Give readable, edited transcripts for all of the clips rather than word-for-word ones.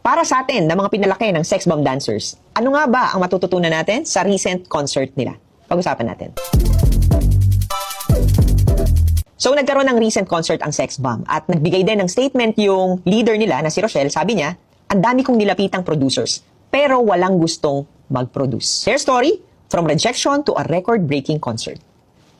Para sa atin, na mga pinalaki ng sex bomb dancers, ano nga ba ang matututunan natin sa recent concert nila? Pag-usapan natin. So, nagkaroon ng recent concert ang sex bomb at nagbigay din ng statement yung leader nila na si Rochelle. Sabi niya, ang dami kong nilapitang producers, pero walang gustong mag-produce. Their story, from rejection to a record-breaking concert.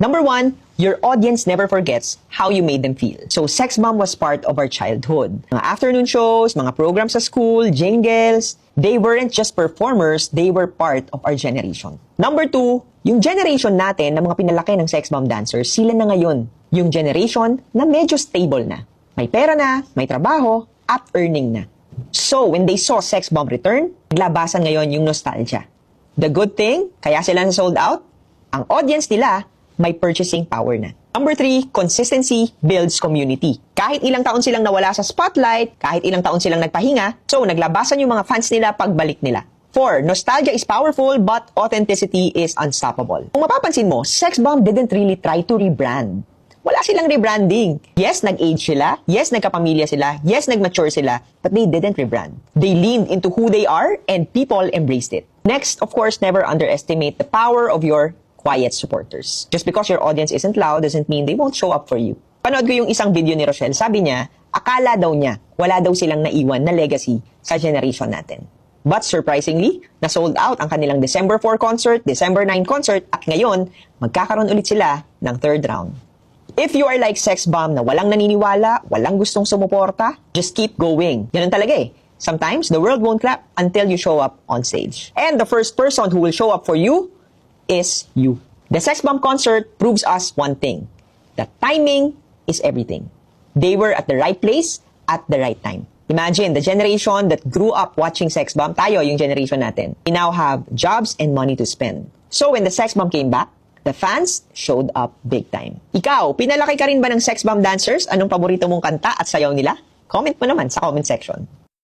Number 1, your audience never forgets how you made them feel. So, Sex Bomb was part of our childhood. Mga afternoon shows, mga programs sa school, jingles, they weren't just performers, they were part of our generation. Number 2, yung generation natin na mga pinalaki ng Sex Bomb dancers, sila na ngayon. Yung generation na medyo stable na. May pera na, may trabaho, at earning na. So, when they saw Sex Bomb return, naglabasan ngayon yung nostalgia. The good thing, kaya sila na sold out, ang audience nila, may purchasing power na. Number 3, consistency builds community. Kahit ilang taon silang nawala sa spotlight, kahit ilang taon silang nagpahinga, so naglabasan yung mga fans nila pagbalik nila. 4, nostalgia is powerful but authenticity is unstoppable. Kung mapapansin mo, Sex Bomb didn't really try to rebrand. Wala silang rebranding. Yes, nag-age sila. Yes, nagkapamilya sila. Yes, nag-mature sila. But they didn't rebrand. They leaned into who they are and people embraced it. Next, of course, never underestimate the power of your quiet supporters. Just because your audience isn't loud doesn't mean they won't show up for you. Panood ko yung isang video ni Rochelle. Sabi niya, akala daw niya, wala daw silang naiwan na legacy sa generation natin. But surprisingly, na-sold out ang kanilang December 4 concert, December 9 concert, at ngayon, magkakaroon ulit sila ng third round. If you are like Sex Bomb na walang naniniwala, walang gustong sumuporta, just keep going. Ganun talaga eh. Sometimes, the world won't clap until you show up on stage. And the first person who will show up for you is you. The Sex Bomb concert proves us one thing. That timing is everything. They were at the right place at the right time. Imagine, the generation that grew up watching Sex Bomb, tayo yung generation natin, we now have jobs and money to spend. So when the Sex Bomb came back, the fans showed up big time. Ikaw, pinalaki ka rin ba ng Sex Bomb dancers? Anong paborito mong kanta at sayaw nila? Comment mo naman sa comment section.